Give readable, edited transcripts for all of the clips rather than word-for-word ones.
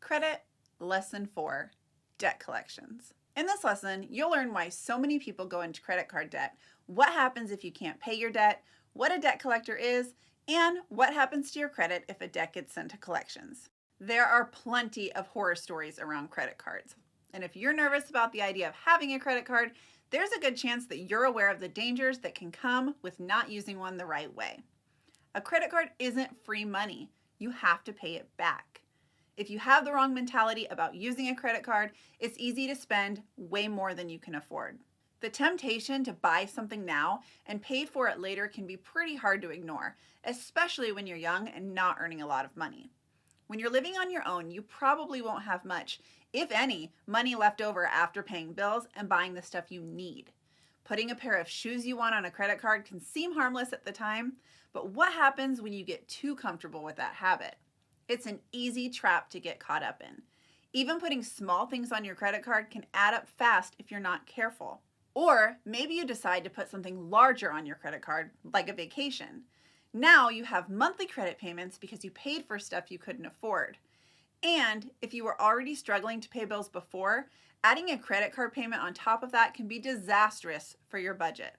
Credit, Lesson 4, Debt Collections. In this lesson, you'll learn why so many people go into credit card debt, what happens if you can't pay your debt, what a debt collector is, and what happens to your credit if a debt gets sent to collections. There are plenty of horror stories around credit cards. And if you're nervous about the idea of having a credit card, there's a good chance that you're aware of the dangers that can come with not using one the right way. A credit card isn't free money. You have to pay it back. If you have the wrong mentality about using a credit card, it's easy to spend way more than you can afford. The temptation to buy something now and pay for it later can be pretty hard to ignore, especially when you're young and not earning a lot of money. When you're living on your own, you probably won't have much, if any, money left over after paying bills and buying the stuff you need. Putting a pair of shoes you want on a credit card can seem harmless at the time, but what happens when you get too comfortable with that habit? It's an easy trap to get caught up in. Even putting small things on your credit card can add up fast if you're not careful. Or maybe you decide to put something larger on your credit card, like a vacation. Now you have monthly credit payments because you paid for stuff you couldn't afford. And if you were already struggling to pay bills before, adding a credit card payment on top of that can be disastrous for your budget.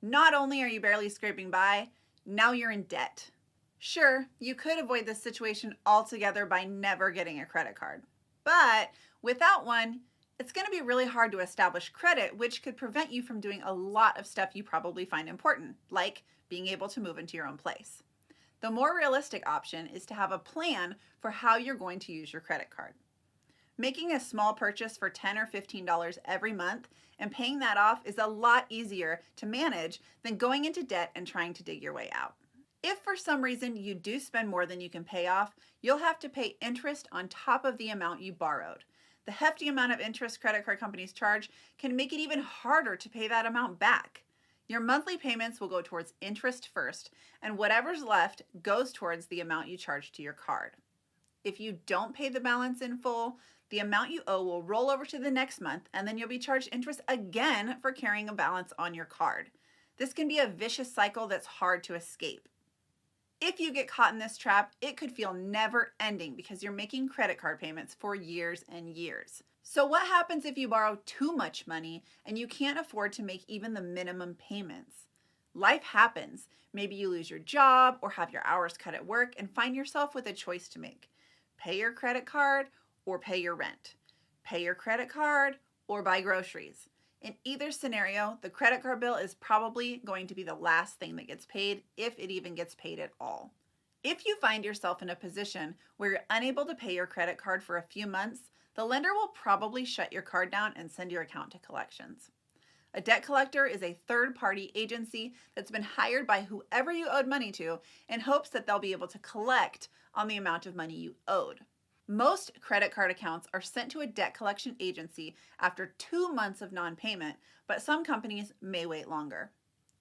Not only are you barely scraping by, now you're in debt. Sure, you could avoid this situation altogether by never getting a credit card. But without one, it's going to be really hard to establish credit, which could prevent you from doing a lot of stuff you probably find important, like being able to move into your own place. The more realistic option is to have a plan for how you're going to use your credit card. Making a small purchase for $10 or $15 every month and paying that off is a lot easier to manage than going into debt and trying to dig your way out. If for some reason you do spend more than you can pay off, you'll have to pay interest on top of the amount you borrowed. The hefty amount of interest credit card companies charge can make it even harder to pay that amount back. Your monthly payments will go towards interest first, and whatever's left goes towards the amount you charge to your card. If you don't pay the balance in full, the amount you owe will roll over to the next month, and then you'll be charged interest again for carrying a balance on your card. This can be a vicious cycle that's hard to escape. If you get caught in this trap, it could feel never ending because you're making credit card payments for years and years. So what happens if you borrow too much money and you can't afford to make even the minimum payments? Life happens. Maybe you lose your job or have your hours cut at work and find yourself with a choice to make. Pay your credit card or pay your rent. Pay your credit card or buy groceries. In either scenario, the credit card bill is probably going to be the last thing that gets paid, if it even gets paid at all. If you find yourself in a position where you're unable to pay your credit card for a few months, the lender will probably shut your card down and send your account to collections. A debt collector is a third-party agency that's been hired by whoever you owed money to in hopes that they'll be able to collect on the amount of money you owed. Most credit card accounts are sent to a debt collection agency after 2 months of non-payment, but some companies may wait longer.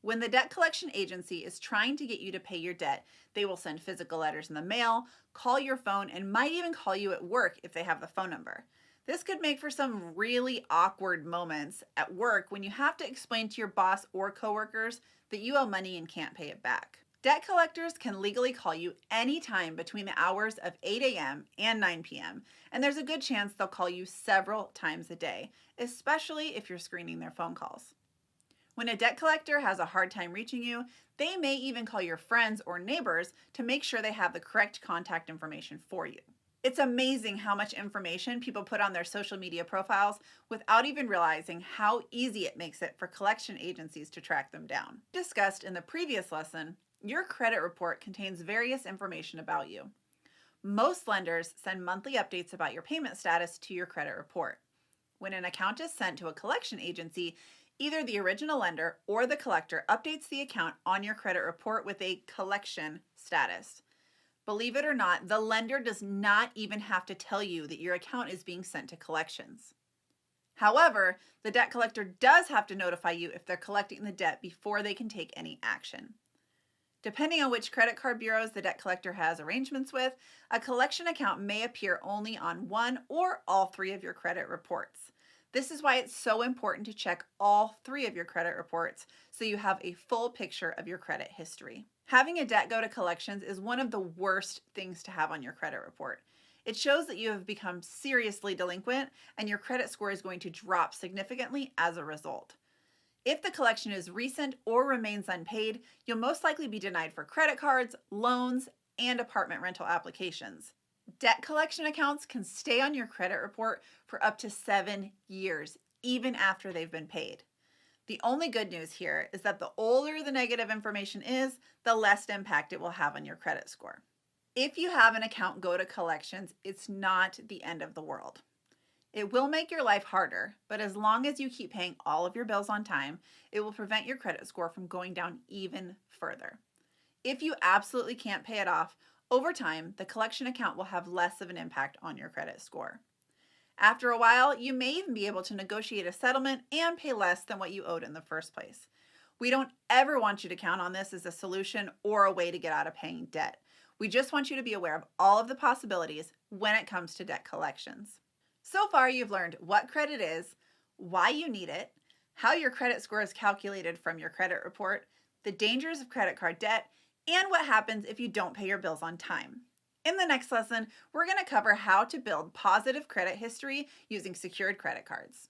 When the debt collection agency is trying to get you to pay your debt, they will send physical letters in the mail, call your phone, and might even call you at work if they have the phone number. This could make for some really awkward moments at work when you have to explain to your boss or coworkers that you owe money and can't pay it back. Debt collectors can legally call you anytime between the hours of 8 a.m. and 9 p.m., and there's a good chance they'll call you several times a day, especially if you're screening their phone calls. When a debt collector has a hard time reaching you, they may even call your friends or neighbors to make sure they have the correct contact information for you. It's amazing how much information people put on their social media profiles without even realizing how easy it makes it for collection agencies to track them down. Discussed in the previous lesson, your credit report contains various information about you. Most lenders send monthly updates about your payment status to your credit report. When an account is sent to a collection agency, either the original lender or the collector updates the account on your credit report with a collection status. Believe it or not, the lender does not even have to tell you that your account is being sent to collections. However, the debt collector does have to notify you if they're collecting the debt before they can take any action. Depending on which credit card bureaus the debt collector has arrangements with, a collection account may appear only on one or all 3 of your credit reports. This is why it's so important to check all 3 of your credit reports so you have a full picture of your credit history. Having a debt go to collections is one of the worst things to have on your credit report. It shows that you have become seriously delinquent and your credit score is going to drop significantly as a result. If the collection is recent or remains unpaid, you'll most likely be denied for credit cards, loans, and apartment rental applications. Debt collection accounts can stay on your credit report for up to 7 years, even after they've been paid. The only good news here is that the older the negative information is, the less impact it will have on your credit score. If you have an account go to collections, it's not the end of the world. It will make your life harder, but as long as you keep paying all of your bills on time, it will prevent your credit score from going down even further. If you absolutely can't pay it off, over time, the collection account will have less of an impact on your credit score. After a while, you may even be able to negotiate a settlement and pay less than what you owed in the first place. We don't ever want you to count on this as a solution or a way to get out of paying debt. We just want you to be aware of all of the possibilities when it comes to debt collections. So far, you've learned what credit is, why you need it, how your credit score is calculated from your credit report, the dangers of credit card debt, and what happens if you don't pay your bills on time. In the next lesson, we're going to cover how to build positive credit history using secured credit cards.